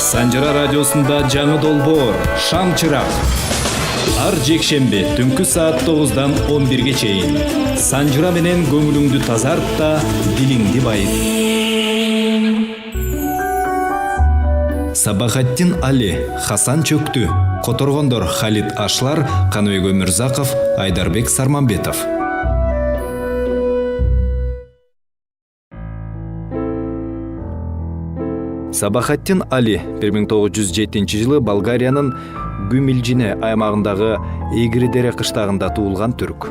Санжыра радиосунда жаңы долбоор «Шам чырак». Ар жекшемби түнкү саат 9-дан 11-ге чейин. Санжыра менен көңүлүңдү тазарт да дилиңди байыт. Сабахаттин Али, Хасан Чөктү, Которгондор Халит Ашлар, Каныбек Өмүрзаков, Айдарбек Сарманбетов. Сабахаттин Али 1907 Болгариянын Гүмилжине аймагындагы Эгиридере кыштагында туулган түрк.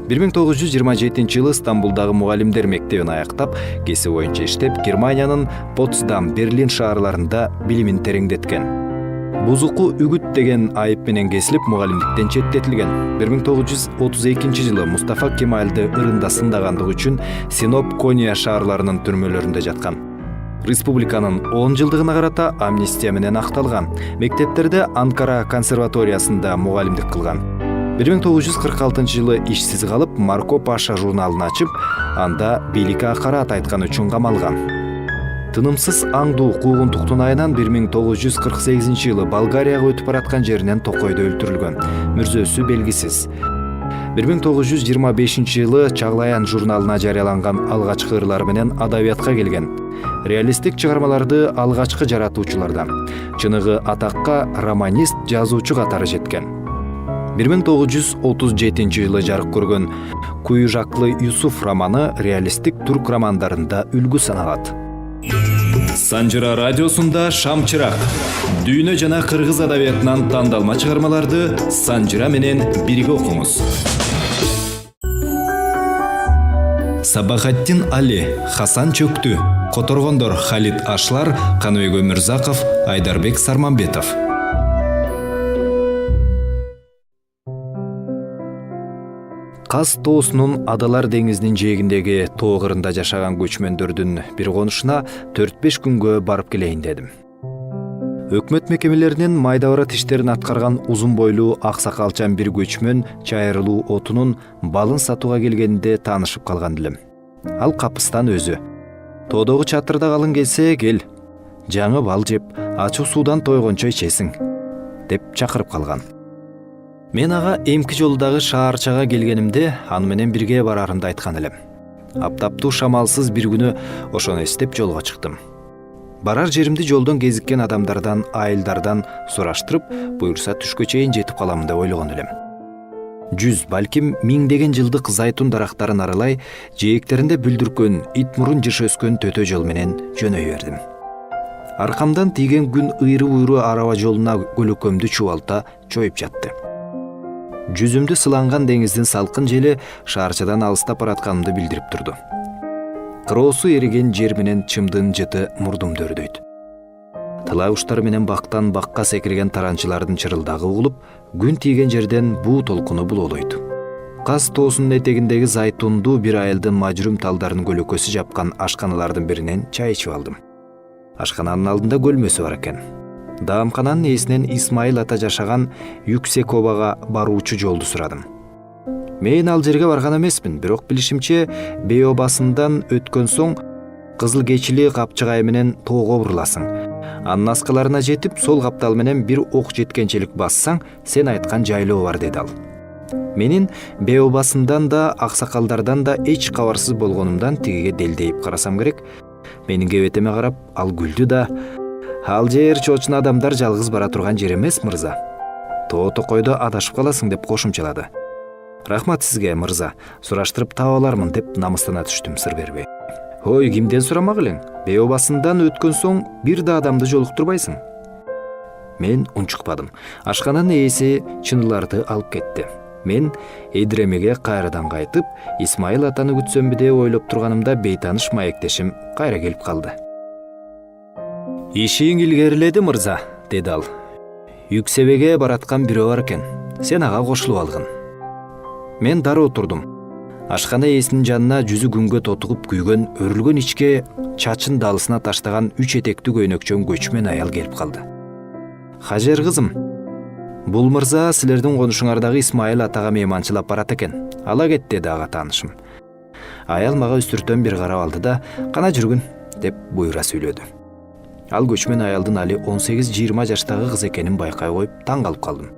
1927 Стамбулдагы мугалимдер мектебин аяктап, кесип боюнча иштеп, Германиянын Потсдам, Берлин шаарларында билимин тереңдеткен. Бузуку үгүт деген айып менен кесилип, мугалимдиктен четтетилген. 1932 Мустафа Кемалды ырында сындагандыгы үчүн Синоп, Кония шаарларынын түрмөлөрүндө жаткан. Республиканын 10 жылдыгына карата амнистия менен акталган. Мектептерде Анкара консерваториясында мугалимдик кылган. 1946 ишсиз калып, Марко Паша журналын ачып, анда бийликке акарат айткан үчүн камалган. Тынымсыз аңдуу куугунтуктун айынан 1948 Болгарияга өтүп бараткан жеринен токойдо өлтүрүлгөн. Мүрзөсү белгисиз. 1925 Чаглаян журналына жарыяланган алгачкы ырлар менен адабиятка келген. Реалистик чыгармаларды алгачкы жаратуучулардан. Чыныгы атакка романист, жазуучу катары жеткен. 1937 жарык көргөн Куюжаклы Юсуф романы реалистик түрк романдарында үлгү саналат. Санжыра радиосунда «Шам чырак». Дүйнө жана кыргыз адабиятынан тандалма чыгармаларды Санжыра менен бирге окуңуз. Сабахаттин Али, Хасан Чөктү, Которгондор Халит Ашлар, Каныбек Өмүрзаков, Айдарбек Сарманбетов. Каз тоосунун Адалар деңизинин жээгиндеги тоо кырында жашаган көчмөндөрдүн бир конушуна 4-5 күнгө барып келейин дедим. Өкмөт мекемелеринин майда барат иштерин аткарган узун бойлуу аксакалчан бир көчмөн чайрылуу отунун балын сатууга келгенде таанышып калган элем. Ал капыстан өзү. Тоодогу чатырда калың келсе, кел. Жаңы бал жеп, ачуу суудан тойгончо ичесиң, деп чакырып калган. Мен ага эмки жолдагы шаарчага келгенимде аны менен бирге барарымды айткан элем. Аптаптуу шамалсыз бир күнү ошону эстеп жолго чыктым. Барар жеримди жолдон кезиккен адамдардан, айылдардан сураштырып, буюрса түшкө чейин жетип калам деп ойлогон элем. 100, балким 1000 жылдык зайтун дарактарын аралай, жээктеринде бүлдүркөн, ит мурун жыш өскөн төтө жол менен жөнөй бердим. Аркамдан тийген күн ыйры-уйру араба жолуна көлөкөмдү чубалта чоюп жатты. Жүзүмдү сыланган деңиздин салкын жели шаарчадан алыстап баратканымды билдирип турду. Кыроосу эриген жер менен чымдын жыты мурдумду өрдөйт. Тылай уштар менен бактан бакка секирген таранчылардын чырылдагы угулуп, күн тийген жерден буу толкуну булоолойт. Каз тоосунун этегиндеги зайтунду бир айылдын мажрум талдарын көлөкөсү жапкан ашканалардын биринен чай ичип алдым. Ашкананын алдында көлмөсү бар экен. Даамкананын ээсинен Исмайыл ата жашаган Yüksek Obага баруучу жолду сурадым. Мен ал жерге барган эмесмин, бирок билишимче Бей обасынан өткөн соң кызыл кечили капчыгай менен тоого буруласың. Анын аскаларына жетип, сол каптал менен бир ок жеткенчелик бассаң, сен айткан жайлоо бар, деди ал. Менин Бей обасынан да, аксакалдардан да эч кабарсыз болгонумдан тигиге делдейип карасам керек. Менин кебетеме карап, ал күлдү да: "Ал жер чоочун адамдар жалгыз бара турган жер эмес, мырза. Тоо токойдо адашып каласың", деп кошумчалады. "Рахмат сизге, мырза, сураштырып таап алармын", деп намыстана түштүм сыр бербей. "Ой, кимден сурамак элең? Бей обасынан өткөн соң бир да адамды жолуктурбайсың". Мен унчукпадым. Ашкананын ээси чыныларды алып кетти. Мен эдиремеге кайрадан кайтып, Исмайыл атаны күтсөмбү деп ойлоп турганымда бейтаныш маектешим кайра келип калды. "Ишиң илгериледи, мырза", деди ал. "Yüksebege бараткан бирөө бар экен. Сен ага кошулуп алгын". Мен дароо турдум. Ашкана ээсинин жанына жүзү күнгө тотугуп күйгөн, өрүлгөн ичке чачын далысына таштаган 3 этектүү көйнөкчөн көчмөн аял келип калды. "Хажер кызым, бул мырза силердин конушуңардагы Исмайыл атага мейманчылап барат экен. Ала кет", деди ага таанышым. Аял мага үстүртөн бир карап алды да: "Кана жүргүн", деп буйра сүйлөдү. Ал көчмөн аялдын али 18-20 жаштагы кыз экенин байкай коюп таң калып калдым.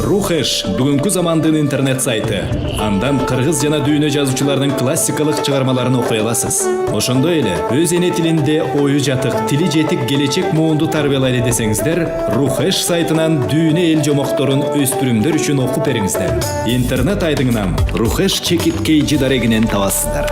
Рухеш бүгүнкү замандын интернет сайты. Андан кыргыз жана дүйнө жазуучуларынын классикалык чыгармаларын окуй аласыз. Ошондой эле өз эне тилинде ою жатык, тили жетик келечек муунду тарбиялайлы десеңиздер, Рухеш сайтынан дүйнө эл жомокторун өспүрүмдөр үчүн окуп бериңиздер. Интернет айдыңынан Рухеш чекит KG дарегинен табасыздар.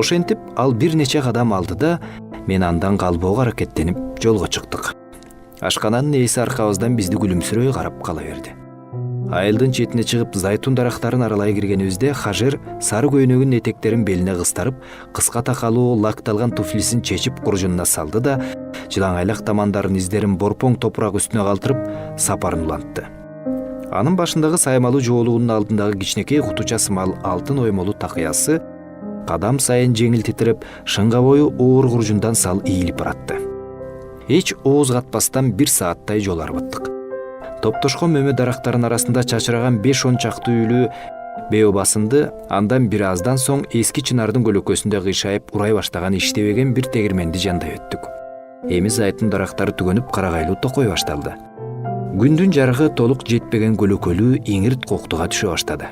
Ошентип ал бир нече кадам алды да, мен андан калбоого аракеттенип жолго чыктык. Ашкананын ээси аркабыздан бизди күлүмсүрөй карап кала берди. Айылдын четине чыгып зайтун дарактарын аралай киргенибизде Хажер сары көйнөгүнүн этектерин белине кыстырып, кыска такалуу лакталган туфлисин чечип куржунуна салды да, жылаңайлак тамандарын издерин борпоң топурак үстүнө калтырып, сапарын улантты. Анын башындагы саймалуу жоолугунун алдындагы кичинекей кутуча сымал алтын оймолу такыясы кадам сайын жеңил титиреп, шыңга бою оор куржундан сал ийилип баратты. Эч ооз катпастан 1 сааттай жол арбыттык. Топтошкон мөмө дарактарын арасында чачыраган 5-10 чакты үйлүү бөө басынды, андан бир аздан соң эски чынардын көлөкөсүндө кыйшайып урай баштаган иштебеген бир тегирменди жандай өттүк. Эми зайтун дарактары түгөнүп, карагайлуу токой башталды. Күндүн жарыгы толук жетпеген көлөкөлүү иңирт коктуга түшө баштады.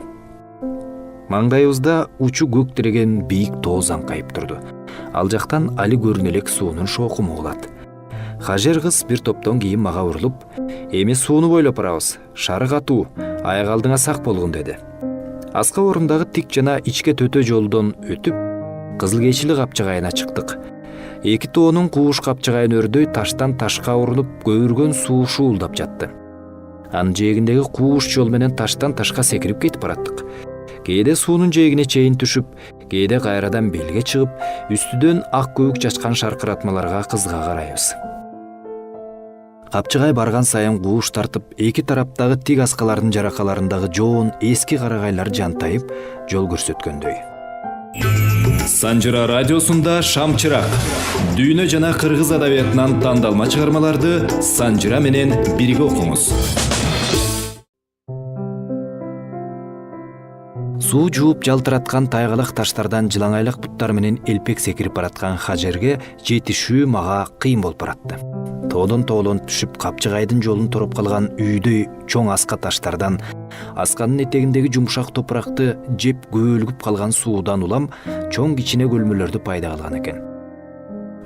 Маңдайыбызда учу көк тиреген бийик тоо аңкайып турду. Ал жактан али көрүнө элек суунун шоокуму угулат. Хажер кыз бир топтон кийин мага урулуп, эми сууну бойлоп барабыз, шары катуу, аяк алдыңа сак болгун деди. Аска орундагы тик жана ичке төтө жолдон өтүп, Кызыл Кечили капчыгайына чыктык. Эки тоонун кууш капчыгайын өрдөй таштан ташка урунуп, көбүргөн суу шуулдап жатты. Анын жээгиндеги кууш жол менен таштан ташка секирип кетип бараттык. Кээде суунун жээгине чейин түшүп, кээде кайрадан белге чыгып, үстүдөн ак көйүк чачкан шаркыратмаларга кызга карайбыз. Капчыгай барган сайын кууш тартып, эки тараптагы тик аскалардын жаракаларындагы жоон эски карагайлар жантайып, жол көрсөткөндөй. Санжыра радиосунда Шамчырак. Дүйнө жана кыргыз адабиятынан тандалма чыгармаларды Санжыра менен бирге окуңуз. Суу жууп жалтыраткан тайгалак таштардан жылаңайлак буттар менен элпек секирип бараткан Хажерге жетишүү мага кыйын болуп баратты. Тоодон тоолонуп түшүп, капчыгайдын жолун тороп калган үйдөй чоң аска таштардан, асканын этегиндеги жумшак топуракты жеп көөлгүп калган суудан улам чоң кичине көлмөлөрдү пайда кылган экен.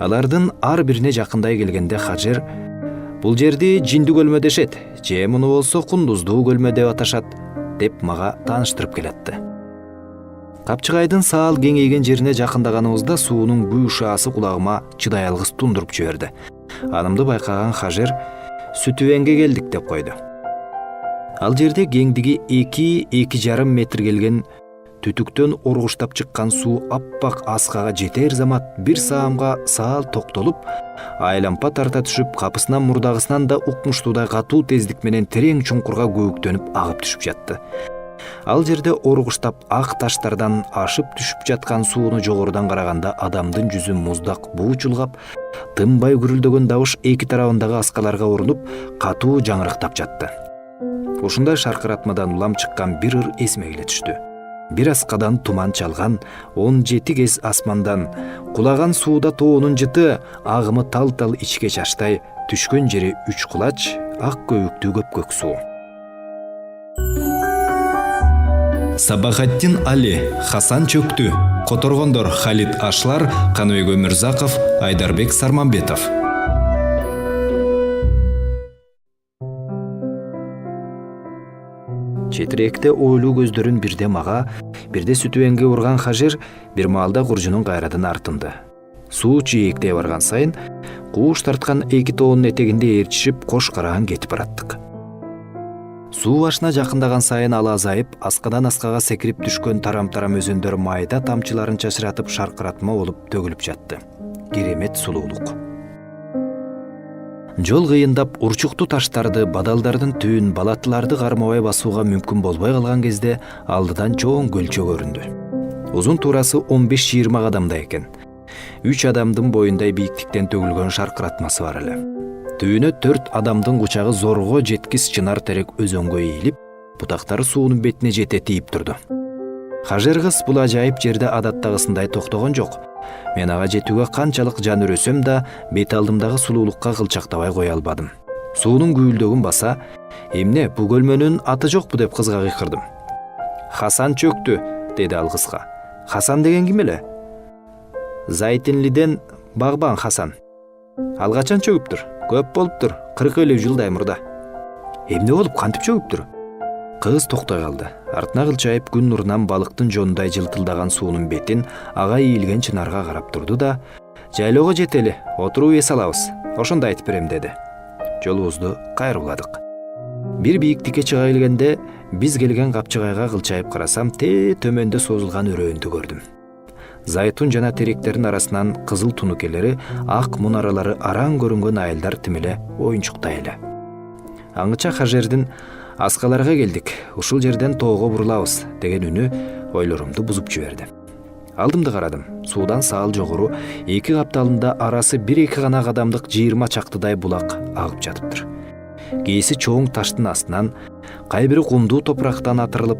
Алардын ар бирине жакындай келгенде Хажер бул жерди Жиндүү көлмө дешет, же муну болсо Кундуздуу көлмө деп аташат, деп мага тааныштырып келатты. Капчыгайдын саал кеңейген жерине жакындаганыбызда суунун күй ушаасы кулагыма чыдай алгыс тундуруп жиберди. Анымды байкаган Хажер Сүтүбеңге келдик деп койду. Ал жерде кеңдиги 2-2,5 метр келген түтүктөн оргуштап чыккан суу аппак аскага жетер замат бир саамга саал токтолуп, айлампа тарта түшүп, капысынан мурдагысынан да укмуштуудай катуу тездик менен терең чуңкурга көбүктөнүп агып түшүп жатты. Ал жерде оргуштап ак таштардан ашып түшүп жаткан сууну жогорудан караганда адамдын жүзү муздак буу чулгап, тынбай гүрүлдөгөн добуш эки тарабындагы аскаларга урунуп, катуу жаңырыктап жатты. Ушундай шаркыратмадан улам чыккан бир ыр эсиме келе түштү. Бир аскадан туман чалган, 17 кез асмандан, кулаган сууда тоонун жыты, агымы тал-тал ичке чаштай, түшкөн жери 3 кулач, ак көбүктүү көпкөк суу. Сабахаттин Али, Хасан Чөктү, Которгондор Халид Ашлар, Каныбек Өмүрзаков, Айдарбек Сарманбетов. Четиректе ойлуу көздөрүн бирде мага, бирде Сүтүбеңге урган Хажер бир маалда куржунун кайрадан артынды. Суу жээктей барган сайын, кууш тарткан эки тоонун этегинде ээрчишип, кош караган кетип бараттык. Суу башына жакындаган сайын ал азайып, аскадан аскага секирип түшкөн тарам-тарам өзөндөр майда тамчыларын чачыратып шаркыратма болуп төгүлүп жатты. Керемет сулуулук. Жол кыйындап урчуктуу таштарды, бадалдардын түбүн, балаттыларды кармабай басууга мүмкүн болбой калган кезде алдыдан чоң көлчө көрүндү. Узун туурасы 15-20 кадамдай экен. 3 адамдын боюндай бийиктиктен төгүлгөн шаркыратмасы бар эле. Түбүнө 4 адамдын кучагы зорго жеткис чынар терек өзөнгө ийилип, бутактары суунун бетине жете тийип турду. Хажер кыз бул ажайып жерде адаттагысындай токтогон жок. Мен ага жетүүгө канчалык жан өрөсөм да бет алдымдагы сулуулукка кылчактабай кое албадым. Суунун күйүлдөгүн баса, эмне бул көлмөнүн аты жокпу деп кызга кыйкырдым. Хасан чөктү, деди ал кызга. Хасан деген ким эле? Зайтинлиден багбан Хасан. Ал качан чөгүптүр? Көп болуптур, 40-50 жылдай мурда. Эмне болуп, кантип чөгүптүр? Кыз токтой калды. Артына кылчайып күн нурунан балыктын жонундай жылтылдаган суунун бетин ага ийилген чынарга карап турду да, жайлоого жетели, отуруп эс алабыз. Ошондо айтып берем, деди. Жолубузду кайрууладык. Бир бийиктикке чыга келгенде биз келген капчыгайга кылчайып карасам, төмөндө созулган өрөөндү көрдүм. Зайтун жана теректердин арасынан кызыл тунукелери, ак мунаралары араң көрүнгөн айылдар тим эле оюнчуктай эле. Аңыча Хажердин «Аскаларга келдик, ушул жерден тоого бурулабыз» деген үнү ойлорумду бузуп жиберди. Алдымды карадым. Суудан саал жогору 2 капталында арасы 1-2 гана кадамдык 20 чактыдай булак агып жатыптыр. Кээси чоң таштын астынан, кайбири кумдуу топурактан атырылып,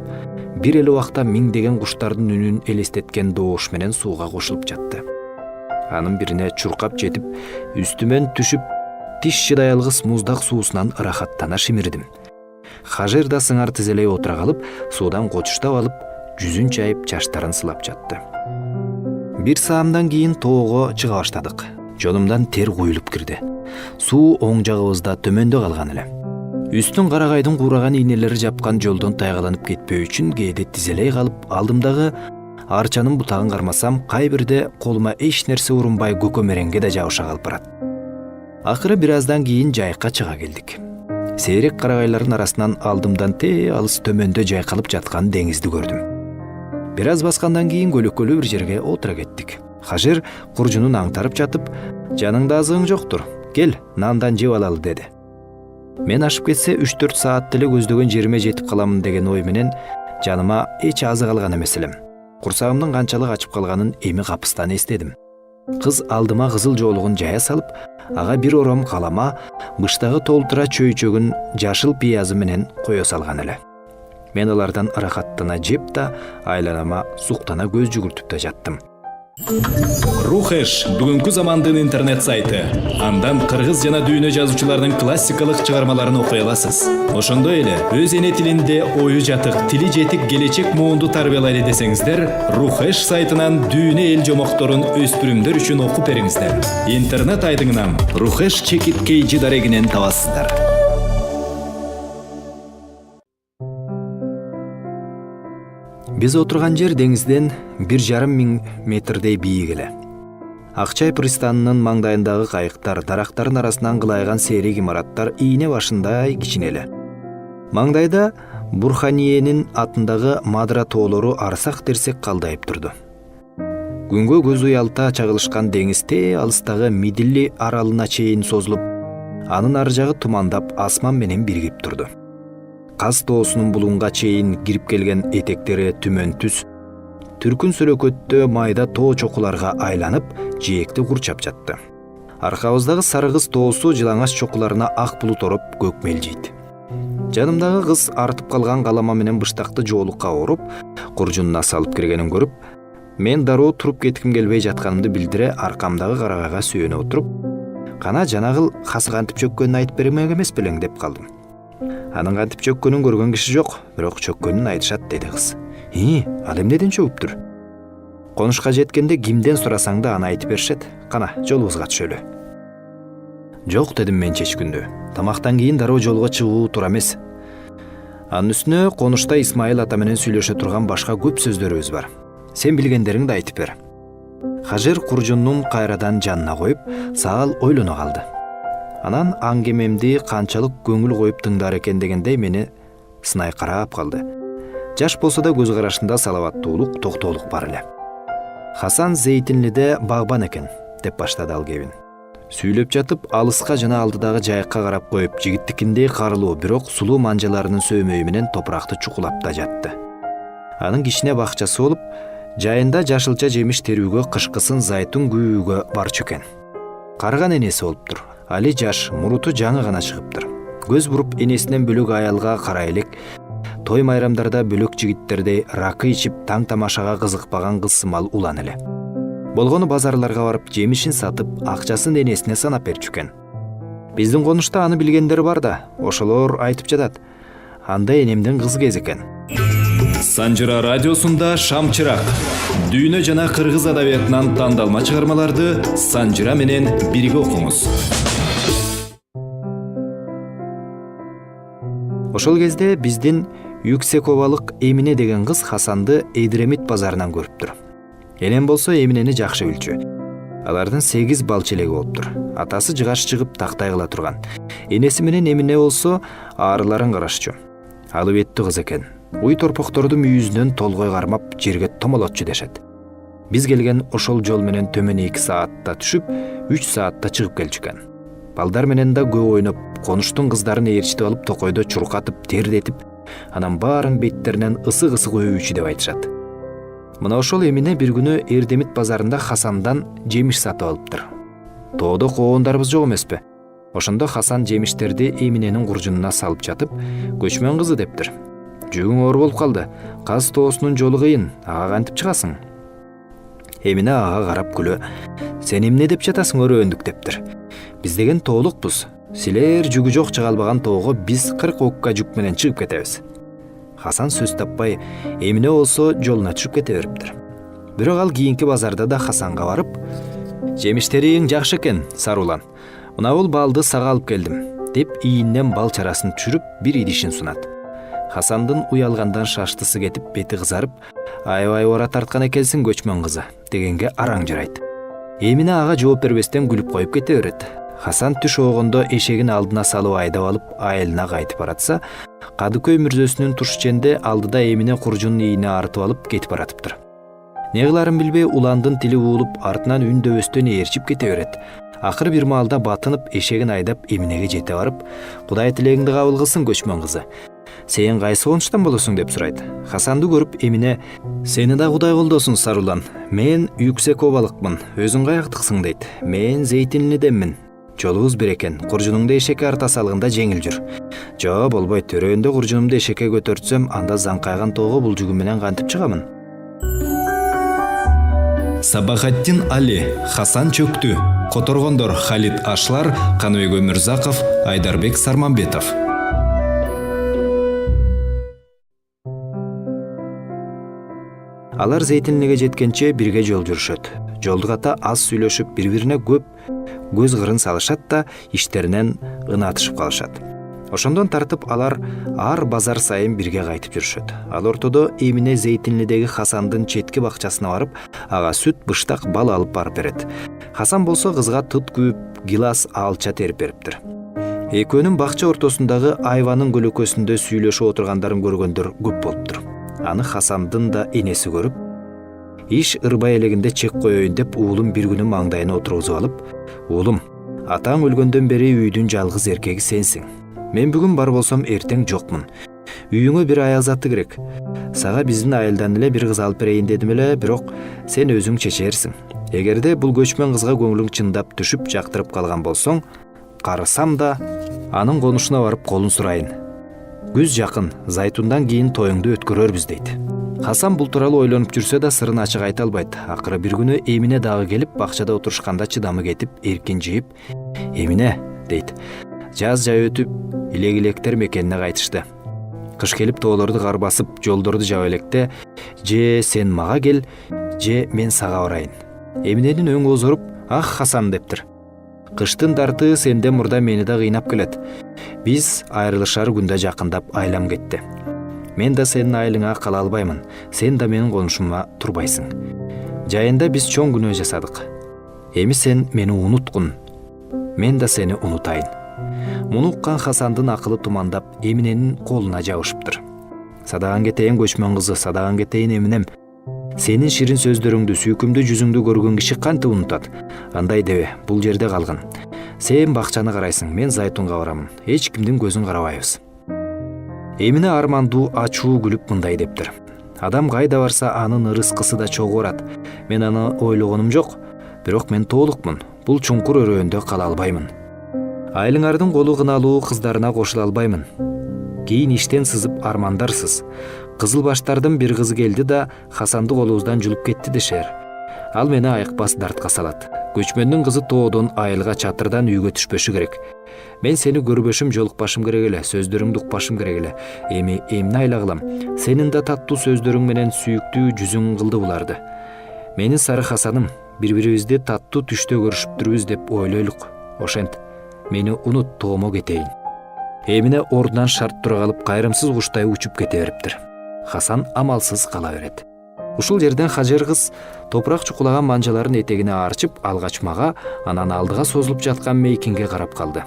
бир эле убакта миңдеген куштардын үнүн элестеткен доош менен сууга кошулуп жатты. Анын бирине чуркап жетип, үстүмөн түшүп, тиш чыдай алгыс муздак суусунан ырахаттана шимирдим. Хажер да сыңар тизелей отура калып, суудан кочуштап алып, жүзүн чайып, чачтарын сылап жатты. Бир саамдан кийин тоого чыга баштадык. Жонумдан тер куюлуп кирди. Суу оң жагыбызда төмөндө калган эле. Үстүн карагайдын куураган ийнелери жапкан жолдон тайгаланып кетпөө үчүн кээде тизелей калып, алдымдагы арчанын бутагын кармасам, кайбирде колума эч нерсе урунбай көкөмереңге да жабыша калып барат. Акыры бир аздан кийин жайыкка чыга келдик. Сейрек карагайлардын арасынан алдымдан алыс төмөндө жайкалып жаткан деңизди көрдүм. Бир аз баскандан кийин көлөкөлүү бир жерге отура кеттик. Хажер куржунун аңтарып жатып, «Жаныңда азыгың жоктур, кел, нандан жеп алалы», деди. Мен ашып кетсе 3-4 саат эле көздөгөн жериме жетип каламын деген ой менен жаныма эч азык алган эмес элем. Курсагымдын канчалык ачып калганын эми капыстан эстедим. Кыз алдыма кызыл жоолугун жая салып, ага бир ором калама, быштагы толтура чөйчөгүн жашыл пиязы менен кое салган эле. Мен алардан ырахаттана жеп да, айланама суктана көз жүгүртүп да жаттым. Рухеш бүгүнкү замандын интернет сайты. Андан кыргыз жана дүйнө жазуучулардын классикалык чыгармаларын окуй аласыз. Ошондой эле өз эне тилинде ою жатык, тили жетик келечек моунду тарбиялайлы десеңиздер, Рухеш сайтынан дүйнө эл жомокторун өспүрүмдөр үчүн окуп бериңиздер. Интернет айдыңынан Рухеш чекит KG дарегинен табасыздар. Биз отурган жер деңизден 1,5 миң метрдей бийик эле. Акчай пристанынын маңдайындагы кайыктар, дарактардын арасынан кылайган сейрек имараттар ийне башындай кичине эле. Маңдайда Бурханиенин атындагы Мадра тоолору арсак-терсек калдайып турду. Күнгө көз уялта чагылышкан деңиз алыстагы Мидилли аралына чейин созулуп, анын ар жагы тумандап асман менен биригип турду. Каз тоосунун булунга чейин кирип келген этектери түмөн түз, түркүн сөлөкөттө майда тоо чокуларга айланып, жээкти курчап жатты. Аркабыздагы сары кыз тоосу жылаңач чокуларына ак булут ороп көк мелжийт. Жанымдагы кыз артып калган калама менен быштакты жоолукка оруп, куржунуна салып киргенин көрүп, мен дароо туруп кетким келбей жатканымды билдире аркамдагы карагайга сүйөнө отуруп, «Кана жанагыл хасы кантип чөккөнүн айтып бермек эмес белең» деп калдым. «Анын кантип чөккөнүн көргөн киши жок, бирок чөккөнүн айтышат», деди кыз. Ал эмнеден чөгүптүр? Конушка жеткенде кимден сурасаң да аны айтып беришет. Кана, жолубузга түшөлү. Жок, дедим мен чечкүндө. Тамактан кийин дароо жолго чыгуу туура эмес. Анын үстүнө конушта Исмайыл ата менен сүйлөшө турган башка көп сөздөрүбүз бар. Сен билгендериңди айтып бер. Хажер куржунун кайрадан жанына коюп, саал ойлоно калды. Анан аңгемемди канчалык көңүл коюп тыңдар экен дегендей мени сынай карап калды. Жаш болсо да көз карашында салаваттуулук, токтоолук бар эле. «Хасан Зейтинлиде багбан экен», деп баштады ал кебин. Сүйлөп жатып, алыска жана алдыдагы жайыкка карап коюп, жигиттикиндей карылуу, бирок сулуу манжаларынын сөөмөйү менен топуракты чукулап да жатты. Анын кичине бакчасы болуп, жайында жашылча жемиш терүүгө, кышкысын зайтун күйүүгө барчу экен. Карган энеси болуптур. Али жаш, муруту жаңы гана чыгыптыр. Көз буруп энесинен бөлөк аялга карай элек, той майрамдарда бөлөк жигиттердей ракы ичип таң тамашага кызыкпаган кыз сымал улан эле. Болгону базарларга барып жемишин сатып, акчасын энесине санап берчү экен. Биздин конушта аны билгендер бар да, ошолор айтып жатат. Анда энемдин кыз кез экен. Санжыра радиосунда Шамчырак. Дүйнө жана кыргыз адабиятынан тандалма чыгармаларды Санжыра менен бирге окуңуз. Ошол кезде биздин Юксековалык Эмине деген кыз Хасанды Эдремит базарынан көрүптүр. Энем болсо Эминени жакшы билчү. Алардын 8 бал челеги болуптур. Атасы жыгаш чыгып тактай кыла турган. Энеси менен Эмине болсо арыларын карашчу. Алыбеттүү кыз экен. Уй торпокторду мүйүзүнөн толгой кармап жерге томолотчу дешет. Биз келген ошол жол менен төмөн 2 саатта түшүп, 3 саатта чыгып келчү экен. Балдар менен да көп ойноп, конуштун кыздарын ээрчитип алып токойдо чуркатып, тердетип, анан баарын беттеринен ысык-ысык өбүчү деп айтышат. Мына ошол Эмине бир күнү Эрдемит базарында Хасандан жемиш сатып алыптыр. Тоодо коондарыбыз жок эмеспи? Ошондо Хасан жемиштерди Эминенин куржунуна салып жатып, көчмөн кызы дептир. Жүгүң оор болуп калды. Каз тоосунун жолу кыйын. Ага кантип чыгасың? Эмине ага карап күлө. Сен эмне деп жатасың өрөөндүк дептир. Биз деген тоолукпуз. Силер жүгү жок чыга албаган тоого биз 40 окка жүк менен чыгып кетебиз. Хасан сөз таппай, Эмине болсо жолуна түшүп кете бериптир. Бирок ал кийинки базарда да Хасанга барып, жемиштериң жакшы экен, Сарулан. Мына бул балды сага алып келдим, деп ийиннен бал чарасын түшүрүп, бир идишин сунат. Хасандын уялгандан шаштысы кетип, бети кызарып, аябай ора тарткан экенсиң көчмөн кызы, дегенге араң жарайт. Эмине ага жооп бербестен күлүп коюп кете берет. Хасан түш оогондо эшегин алдына салып айдап алып, айылына кайтып баратса, Кадыкөй мүрзөсүнүн тушченде алдыда Эмине куржунун ийине артып алып кетип баратыптыр. Не кыларын билбей уландын тили уулуп, артынан үндөбөстөн ээрчип кете берет. Акыры бир маалда батынып, эшегин айдап Эминеге жете барып, Кудай тилегиңди кабыл кылсын көчмөн кызы. Сен кайсы конуштан болосуң деп сурайт. Хасанды көрүп Эмине, сени да Кудай колдосун Сарулан. Мен Юксековалыкмын, өзүң каяктыксың дейт. Мен Зейтинлиденмин. Жолубуз бир экен, куржунуңду эшекке арта салганда жеңил жүр. Жо болбойт, төрөндө куржунумду эшекке көтөртсөм, анда заңкайган тоого бул жүгүм менен кантип чыгамын? Сабахаттин Али, Хасан Чөктү, Которгондор Халид Ашлар, Каныбек Өмүрзаков, Айдарбек Сарманбетов. Алар Зейтинлиге жеткенче бирге жол жүрүшөт. Жолду ката аз сүйлөшүп, бири-бирине көп көз кырын салышат да иштеринен ынатышып калышат. Ошондон тартып алар ар базар сайын бирге кайтып жүрүшөт. Ал ортодо Эмине Зейтинлидеги Хасандын четки бакчасына барып, ага сүт, быштак, бал алып барып берет. Хасан болсо кызга тыт күйүп, гилас, алча терип бериптир. Экөөнүн бакча ортосундагы айванын көлөкөсүндө сүйлөшүп отургандарын көргөндөр көп болуптур. Аны Хасандын да энеси көрүп, иш ырбай элегинде чек коеюн деп уулум бир күнү маңдайына отургузуп алып, уулум, атаң өлгөндөн бери үйдүн жалгыз эркеги сенсиң. Мен бүгүн бар болсом эртең жокмун. Үйүңө бир аял заты керек. Сага биздин айылдан эле бир кыз алып берейин дедим эле, бирок сен өзүң чечерсиң. Эгерде бул көчмөн кызга көңүлүң чындап түшүп жактырып калган болсоң, карысам да анын конушуна барып колун сурайын. Күз жакын, Зайтундан кийин тоюңду өткөрөрбүз дейт. Хасан бул тууралуу ойлонуп жүрсө да сырын ачык айта албайт. Акыры бир күнү Эмине дагы келип, бакчада отурушканда чыдамы кетип, эркин жыйып, "Эмине" дейт. Жаз жай өтүп, илек-илектер мекенине кайтышты. Кыш келип тоолорду кар басып, жолдорду жаба электе, же сен мага кел, же мен сага барайын. Эминенин өңү озоруп, "Ах, Хасан" дептир. Кыштын дарты сенден мурда мени да кыйнап келет. Биз айрылышар күндө жакындап айлам кетти. Мен да сенин айылыңа кала албаймын. Сен да менин конушума турбайсың. Жайында биз чоң күнөө жасадык. Эми сен мени унуткун. Мен да сени унутайын. Муну уккан Хасандын акылы тумандап, Эминенин колуна жабышыптыр. Садаган кетейин көчмөн кызы, садаган кетейин Эминем. Сенин ширин сөздөрүңдү, сүйкүмдүү жүзүңдү көргөн киши кантип унутат? Андай дебе, бул жерде калгын. Сен бакчаны карайсың, мен Зайтунга барамын. Эч кимдин көзүн карабайбыз. Эмине армандуу, ачуу күлүп мындай дептир. Адам кайда барса, анын ырыскысы да чогуу барат. Мен аны ойлогонум жок, бирок мен тоолукмун. Бул чуңкур өрөөндө кала албаймын. Айылыңардын колу кыналуу кыздарына кошула албаймын. Кийин иштен сызып армандарсыз. Кызыл баштардын бир кызы келди да Хасанды колубуздан жулуп кетти дешер. Ал мени айыкпас дартка салат. Көчмөндүн кызы тоодон айылга чатырдан үйгө түшпөшү керек. Мен сени көрбөшүм, жолукпашым керек эле, сөздөрүңдү укпашым керек эле. Эми эмне айла кылам? Сенин да таттуу сөздөрүң менен сүйүктүү жүзүң кылды буларды. Менин сары Хасаным, бири-бирибизди таттуу түштө көрүшүптүрбүз деп ойлойлук. Ошент, мени унут, тоому кетейин. Эмине ордунан шарт тура калып, кайрымсыз куштай учуп кете бериптир. Хасан амалсыз кала берет. Ушул жерден Хажер кыз топурак чукулаган манжаларын этегине арчып, алгач мага, анан алдыга созулуп жаткан мейкинге карап калды.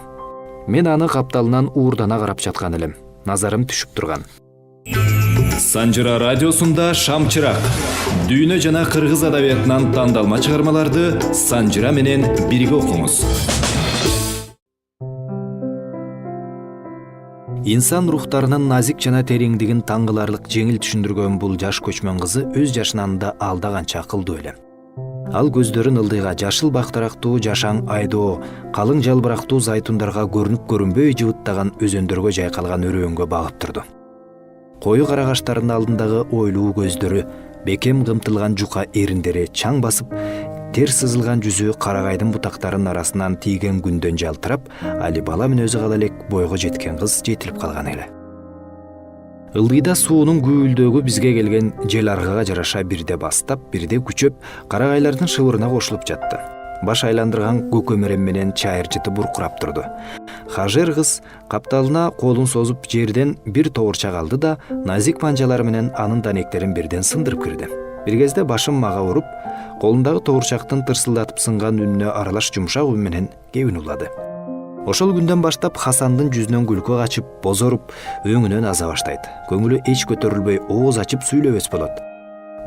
Мен аны капталынан уурдана карап жаткан элем. Назарым түшүп турган. Санжыра радиосунда Шамчырак. Дүйнө жана кыргыз адабиятынан тандалма чыгармаларды Санжыра менен бирге окуңуз. Инсан рухтарынын назик жана тереңдигин таңгыларлык жеңил түшүндүргөн бул жаш көчмөн кызы өз жашынан да алда канча акылдуу эле. Ал көздөрүн ылдыйга, жашыл бактарактуу жашаң айдоо, калың жалбырактуу зайтундарга көрүнүп көрүнбөй жыбыттаган өзөндөргө жайкалган өрөөнгө багып турду. Кою кара каштарынын алдындагы ойлуу көздөрү, бекем кымтылган жука эриндери чаң басып, тер сызылган жүзү карагайдын бутактарынын арасынан тийген күндөн жалтырап, али бала мүнөзү кала элек бойго жеткен кыз жетилип калган эле. Ылдыйда суунун күйүлдөгү бизге келген жел аргага жараша бирде бастап, бирде күчөп, карагайлардын шыбырына кошулуп жатты. Баш айландырган көкөмөрем менен чайыр жыты буркурап турду. Хажер кыз капталына колун созуп жерден бир тоорчак алды да, назик манжалары менен анын данектерин бирден сындырып кирди. Бир кезде башын мага уруп, колундагы тоорчактын тырсылдатып сынган үнүнө аралаш жумшак үн менен кебин улады. Ошол күндөн баштап Хасандын жүзүнөн күлкү качып, бозоруп, өңүнөн аза баштайт. Көңүлү эч көтөрүлбөй, ооз ачып сүйлөбөс болот.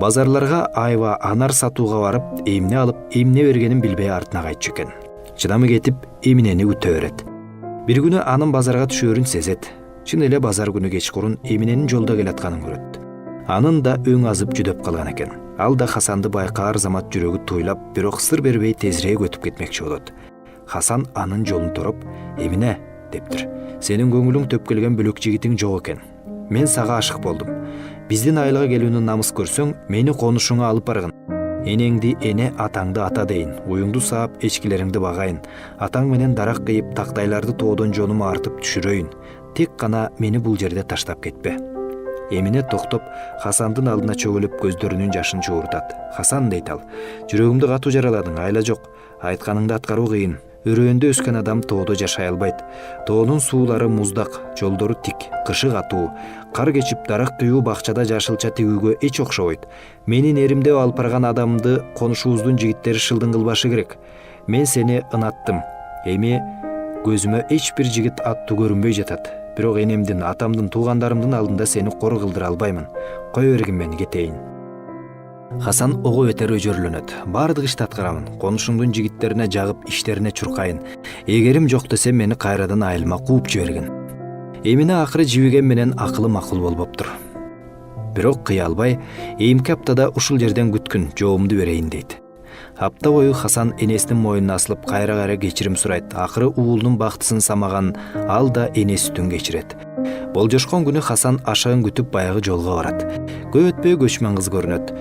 Базарларга айва, анар сатууга барып, эмне алып, эмне бергенин билбей артына кайтчу экен. Чыдамы кетип, эминени күтө берет. Бир күнү анын базарга түшөрүн сезет. Чын эле базар күнү кечкурун эминенин жолдо келатканын көрөт. Анын да өң азып жүдөп калган экен. Ал да Хасанды байкаар замат жүрөгү туйлап, бирок сыр бербей тезирээк өтүп кетмекчи болот. Хасан анын жолун тороп, «Эмине», дептир. «Сенин көңүлүң төпкөлгөн бөлөк жигитиң жок экен. Мен сага ашык болдум. Биздин айылга келүүнү намыс көрсөң, мени конушуңа алып баргын. Энеңди эне, атаңды ата дейин. Уюңду саап, эчкилериңди багайын. Атаң менен дарак кыйып, тактайларды тоодон жонума артып түшүрөйүн. Тек гана мени бул жерде таштап кетпе». Эмине токтоп, Хасандын алдына чөгөлүп, көздөрүнүн жашын чууртат. «Хасан», дейт ал, «жүрөгүмдү катуу жараладың, айла жок. Айтканыңды аткаруу кыйын. Өрөөндө өскөн адам тоодо жашай албайт. Тоонун суулары муздак, жолдору тик, кышы катуу. Кар кечип дарак кыюу бакчада жашылча тигүүгө эч окшобойт. Менин эримде алып барган адамды конушубуздун жигиттери шылдың кылбашы керек. Мен сени ынаттым. Эми көзүмө эч бир жигит аттуу көрүнбөй жатат. Бирок энемдин, атамдын, туугандарымдын алдында сени кор кылдыра албаймын. Кой бергин мени, кетейин». Хасан ого бетер өжөрлөнөт. «Бардык ишти аткарамын. Конушуңдун жигиттерине жагып, иштерине чуркайын. Эгерим жок десе мени кайрадан айылыма кууп жибергин». Эмине акыры жибиген менен акылы макул болбоптур. Бирок кыя албай, эйимки аптада ушул жерден күткүн, жообумду берейин дейт. Апта бою Хасан энесинин мойнуна асылып, кайра кечирим сурайт. Акыры уулунун бактысын самаган ал да энеситин кечирет. Болжошкон күнү Хасан ашыгын күтүп баягы жолго барат. Көп өтпөй көчмөн кыз көрүнөт.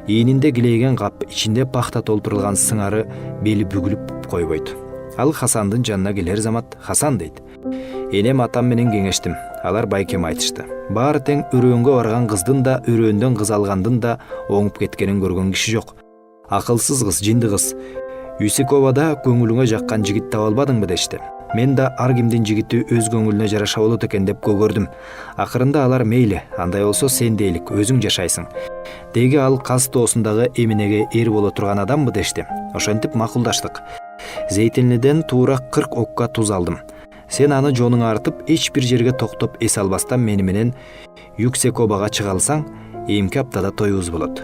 Ийининде килейген кап, ичинде пахта толтурулган сыңары бели бүгүлүп койбойт. Ал Хасандын жанына келер замат «Хасан», дейт. «Энем атам менен кеңештим. Алар байкем айтышты. Баары тең өрөөнгө барган кыздын да, өрөөндөн кыз алгандын да оңуп кеткенин көргөн киши жок. Акылсыз кыз, жинди кыз. Юсиковада көңүлүңө жаккан жигит таба албадыңбы дешти. Мен да ар кимдин жигити өз көңүлүнө жараша болот экен деп көгөрдүм. Акырында алар мейли, андай болсо сен дейлик, өзүң жашайсың. Деги ал Каз тоосундагы Эминеге эр боло турган адамбы дешти. Ошентип макулдаштык. Зейтинлиден туура 40 окка туз алдым. Сен аны жонуңа артып, эч бир жерге токтоп эс албастан мени менен Юксекобага чыга алсаң, эйимки аптада тоюбуз болот.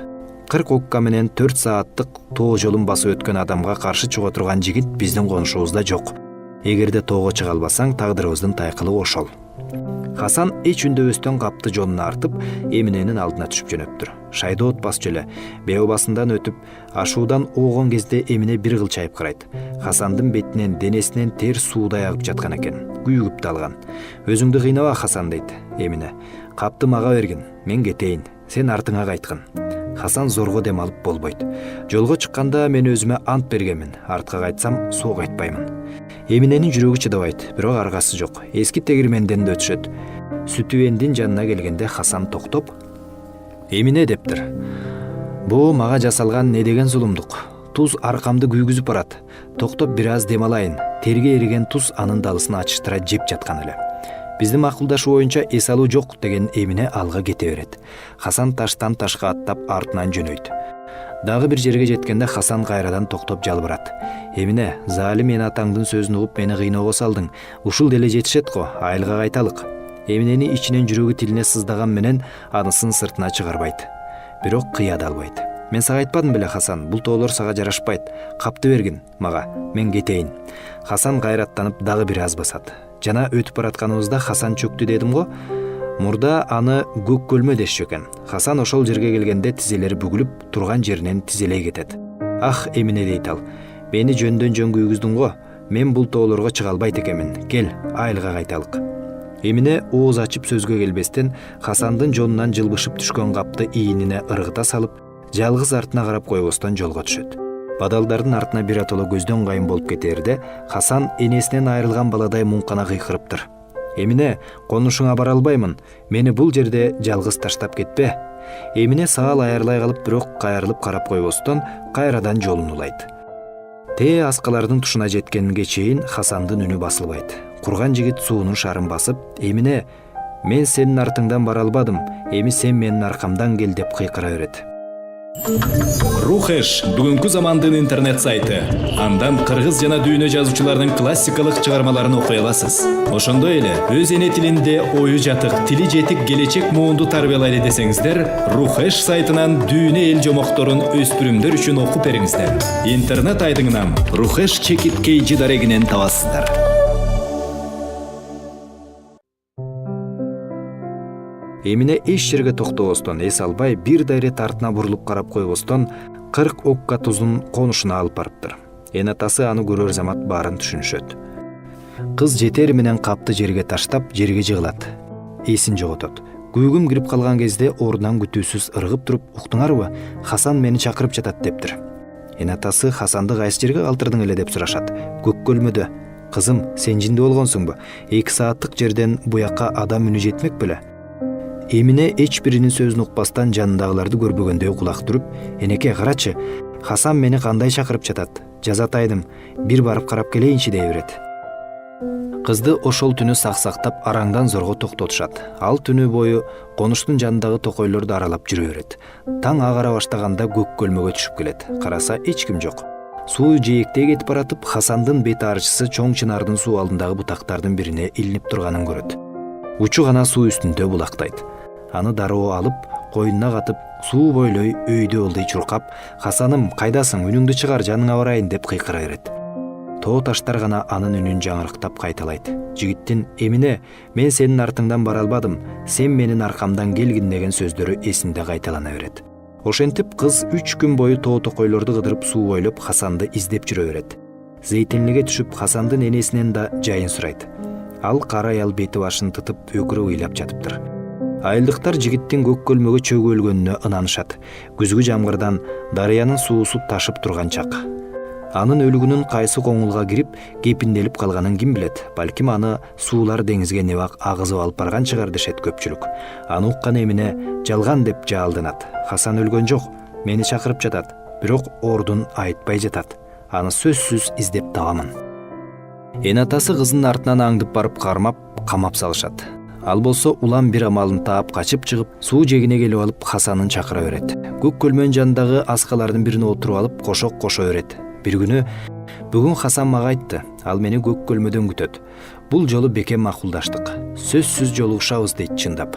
40 окка менен 4 сааттык тоо жолун басып өткөн адамга каршы чыга турган жигит биздин конушубузда жок. Эгерде тоого чыга албасаң, тагдырыбыздын тайкылы ошол». Хасан эч үндөбөстөн капты жонуна артып, Эминенин алдына түшүп жөнөптүр. Шайдоот басчу эле, беобасындан өтүп, ашуудан оогон кезде Эмине бир кыл чайып карайт. Хасандын бетинен, денесинен тер суудай агып жаткан экен. күйүгүп алган. Өзүңдү кыйнаба Хасан дейт Эмине. Капты мага бергин, мен кетейин, сен артыңа кайткын. Хасан зорго дем алып болбойт. Жолго чыкканда мен өзүмө ант бергенмин, артка кайтсам соо кайтпаймын. Эминенин жүрөгү чыдабайт, бирок аргасы жок. Эски тегирменден да өтүшөт. Сүтүбендин жанына келгенде Хасан токтоп, Эмине дептир. Бу мага жасалган не деген зулумдук. Туз аркамды күйгүзүп барат. Токтоп бир аз дем алайын. Терге эриген туз анын далысын ачыштыра жеп жаткан эле. Биздин макулдашуу боюнча эс алуу жок деген Эмине алга кете берет. Хасан таштан ташка аттап артынан жөнөйт. Дагы бир жерге жеткенде Хасан кайрадан токтоп жалбырат. Эмине, залим мен атаңдын сөзүн угуп мени кыйноого салдың. Ушул деле жетишет го, айылга кайталык. Эминени ичинен жүрөгү тилине сыздаган менен анысын сыртына чыгарбайт. Бирок кыя да албайт. Мен сага айтпадым беле, Хасан, бул тоолор сага жарашпайт. Капты бергин мага, мен кетейин. Хасан кайраттанып дагы бир аз басат. Жана өтүп баратканыбызда Хасан чөктү дедим го. Мурда аны көк көлмө дешчү экен. Хасан ошол жерге келгенде тизелери бүгүлүп турган жеринен тизелей кетет. Ах, Эмине дейт ал. Мени жөндөн жөн күйгүздүң го. Мен бул тоолорго чыга албайт экенмин. Кел, айылга кайталык. Эмине ооз ачып сөзгө келбестен Хасандын жонунан жылбышып түшкөн капты ийинине ыргыта салып, жалгыз артына карап койбостон жолго түшөт. Бадалдардын артына биротоло көздөн кайын болуп кетерде Хасан энесинен айрылган баладай муңкана кыйкырыптыр. Эмине, конушуңа бара албаймын. Мени бул жерде жалгыз таштап кетпе. Эмине саал аярлай калып, бирок кайрылып карап койбостон кайрадан жолун улайт. Тээ аскалардын тушуна жеткенге чейин Хасандын үнү басылбайт. Курган жигит суунун шарын басып, Эмине, мен сенин артыңдан бара албадым, эми сен менин аркамдан кел деп кыйкыра берет. Рухеш бүгүнкү замандын интернет сайты. Андан кыргыз жана дүйнө жазуучуларынын классикалык чыгармаларын окуй аласыз. Ошондой эле өз эне тилинде ою жатык, тили жетик келечек муунду тарбиялайлы десеңиздер, Рухеш сайтынан дүйнө эл жомокторун өспүрүмдөр үчүн окуп бериңиздер. Интернет айдыңынан Рухеш чекит KG дарегинен табасыздар. Эмине эч жерге токтобостон, эс албай бир да ирет артына бурулуп карап койбостон 40 окка тузун конушуна алып барыптыр. Эн атасы аны көрөр замат баарын түшүнүшөт. Кыз жетер менен капты жерге таштап, жерге жыгылат. Эсин жоготот. Күйгүм кирип калган кезде ордунан күтүүсүз ыргып туруп, уктуңарбы? Хасан мени чакырып жатат дептир. Эн атасы Хасанды кайсы жерге калтырдың эле деп сурашат. Көк көлмөдө. Кызым, сен жинде болгонсуңбу? 2 сааттык жерден буякка адам үнү жетмек беле? Эмине эч биринин сөзүн укпастан жанындагыларды көрбөгөндөй кулак туруп, энеке карачы, Хасан мени кандай чакырып жатат? Жазатайдым, бир барып карап келейинчи дей берет. Кызды ошол түнү сак-сактап араңдан зорго токтотушат. Ал түнү бою конуштун жанындагы токойлорду аралап жүрө берет. Таң агара баштаганда көк көлмөгө түшүп келет. Караса эч ким жок. Суу жээктей кетип баратып, Хасандын бет арчысы чоң чынардын суу алдындагы бутактардын бирине илинип турганын көрөт. Учу гана суу үстүндө булактайт. Аны дароо алып, койнуна катып, суу бойлой өйдө ылдый чуркап, Хасаным, кайдасың, үнүңдү чыгар, жаныңа барайын деп кыйкыра берет. Тоо таштар гана анын үнүн жаңырыктап кайталайт. Жигиттин, Эмине, мен сенин артыңдан бара албадым, сен менин аркамдан келгин деген сөздөрү эсинде кайталана берет. Ошентип кыз 3 күн бою тоо токойлорду кыдырып суу бойлоп Хасанды издеп жүрө берет. Зейтинлиге түшүп Хасандын энесинен да жайын сурайт. Ал кара аял бети башын тытып өкүрөп ыйлап жатыптыр. Айылдыктар жигиттин көк көлмөгө чөгүп өлгөнүнө ынанышат. Күзгү жамгырдан дарыянын суусу ташып турган чак. Анын өлүгүнүн кайсы коңулга кирип, кепинделип калганын ким билет? Балким аны суулар деңизге небак агызып алып барган чыгар дешет көпчүлүк. Аны уккан Эмине жалган деп жаалданат. Хасан өлгөн жок, мени чакырып жатат, бирок ордун айтпай жатат. Аны сөзсүз издеп табамын. Эн атасы кызынын артынан аңдып барып кармап, камап салышат. Ал болсо улам бир амалын таап качып чыгып, суу жегине келип алып Хасанын чакыра берет. Көк көлмөнүн жанындагы аскалардын бирине отуруп алып кошок кошо берет. Бир күнү бүгүн Хасан мага айтты, ал мени көк көлмөдөн күтөт. Бул жолу бекем макулдаштык. Сөзсүз жолугушабыз дейт чындап.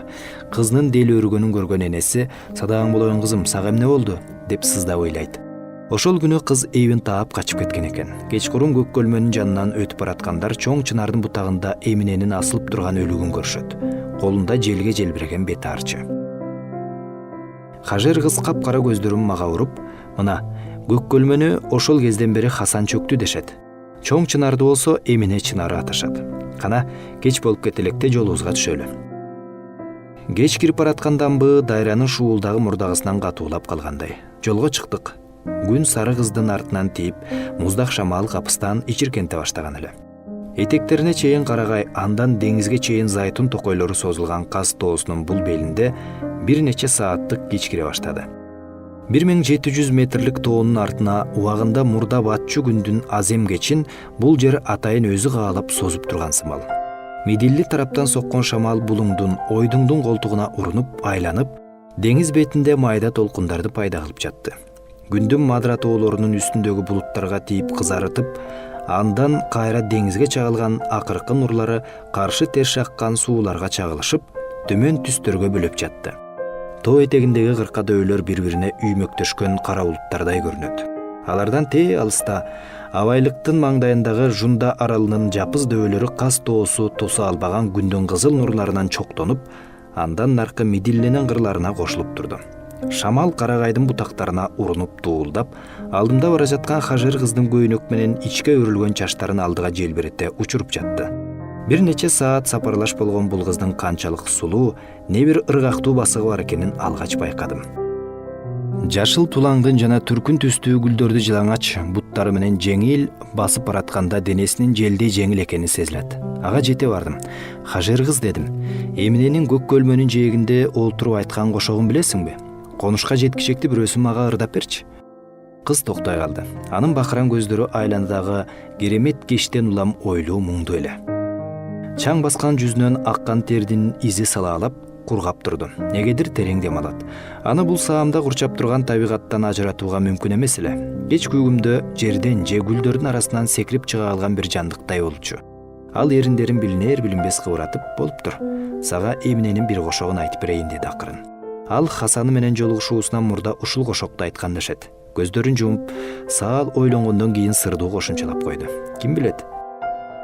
Кызынын дел өргөнүн көргөн энеси, садагаң болоюн кызым, сага эмне болду деп сыздап ыйлайт. Ошол күнү кыз эбин таап качып кеткен экен. Кечкурун көк көлмөнүн жанынан өтүп бараткандар чоң чынардын бутагында Эминенин асылып турган өлүгүн көрүшөт. Колунда желге желбиреген бет арчы. Хажер кыз капкара көздөрүн мага уруп, мына көк көлмөнү ошол кезден бери Хасан чөктү дешет. Чоң чынарды болсо Эмине чынары аташат. Кана кеч болуп кетелекте жолубузга түшөлү. Кеч кирип баратканданбы дайранын шуулдагы мурдагысынан катуулап калгандай. Жолго чыктык. Күн сары кыздын артынан тийип, муздак шамал капыстан ичиркенте баштаган эле. Этектерине чейин карагай, андан деңизге чейин зайтун токойлору созулган Каз тоосунун бул белинде бир нече сааттык кичкире баштады. 1700 метрлик тоонун артына убагында мурда батчу күндүн азем кечин бул жер атайын өзү каалап созуп турган сымал. Мидилли тараптан соккон шамал булуңдун, ойдуңдун колтугуна урунуп, айланып, деңиз бетинде майда толкундарды пайда кылып жатты. Күндүн мадыра тоолорунун үстүндөгү булуттарга тийип кызарытып, андан кайра деңизге чагылган акыркы нурлары каршы терш аккан сууларга чагылышып, төмөн түстөргө бөлөп жатты. Тоо этегиндеги кырка дөөлөр бири-бирине үймөктөшкөн кара булуттардай көрүнөт. Алардан тээ алыста Абайлыктын маңдайындагы Жунда аралынын жапыз дөөлөрү Каз тоосу тоса албаган күндүн кызыл нурларынан чоктонуп, андан наркы Мидилленин кырларына кошулуп турду. Шамал карагайдын бутактарына урунуп туулдап, алдымда бара жаткан Хажер кыздын көйнөк менен ичке өрүлгөн чачтарын алдыга желбирете учуруп жатты. Бир нече саат сапарлаш болгон бул кыздын канчалык сулуу, не бир ыргактуу басыгы бар экенин алгач байкадым. Жашыл тулаңдын жана түркүн түстүү гүлдөрдү жылаңач буттары менен жеңил басып баратканда денесинин желдей жеңил экени сезилет. Ага жете бардым. Хажер кыз дедим. Эминенин көк көлмөнүн жээгинде олтуруп айткан кошогун билесиңби? Конушка жеткичекти бирөөсү мага ырдап берчи. Кыз токтой калды. Анын бакыран көздөрү айланадагы керемет кештен улам ойлуу муңдуу эле. Чаң баскан жүзүнөн аккан тердин изи салаалап кургап турду. Негедир терең дем алат. Аны бул саамда курчап турган табигаттан ажыратууга мүмкүн эмес эле. Кеч күйгүмдө жерден же гүлдөрдүн арасынан секирип чыга алган бир жандыктай болчу. Ал эриндерин билинер билинбес кыбыратып, болуптур. Сага Эминенин бир кошогун айтып берейин деди акырын. Ал Хасаны менен жолугушуусунан мурда ушул кошокту айткан дешет. Көздөрүн жумуп, саал ойлонгондон кийин сырдуу кошумчалап койду. Ким билет?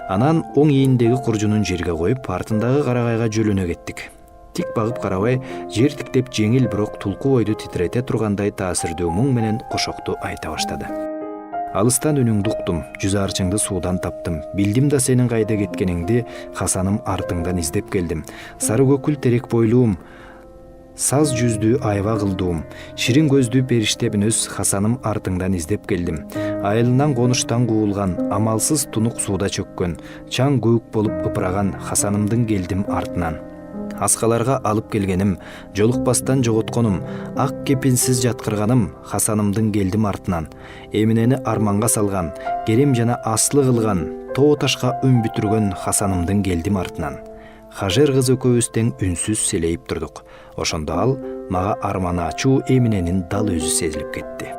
Анан оң ийиндеги куржунун жерге коюп, артындагы карагайга жөлөнө кеттик. Тик багып карабай, жер тиктеп жеңил бирок тулку бойду титрете тургандай таасирдүү муң менен кошокту айта баштады. Алыстан үнүңдү уктум, жүз арчыңды суудан таптым. Билдим да сенин кайда кеткениңди, Хасаным артыңдан издеп келдим. Сары көкүл терек бойлуум, саз жүздүү айва кылдуум, ширин көздүү периштебин өз Хасаным артыңдан издеп келдим. Айылынан конуштан куулган, амалсыз тунук сууда чөккөн, чаң көк болуп ыпыраган Хасанымдын келдим артынан. Аскаларга алып келгеним, жолукпастан жоготконум, ак кепинсиз жаткырганым Хасанымдын келдим артынан. Эминени арманга салган, керем жана аслы кылган, тоо ташка үн бүтүргөн Хасанымдын келдим артынан. Хажер кыз экөөбүз тең үнсүз селейип турдук. Ошондо ал мага арманы ачуу Эминенин дал өзү сезилип кетти.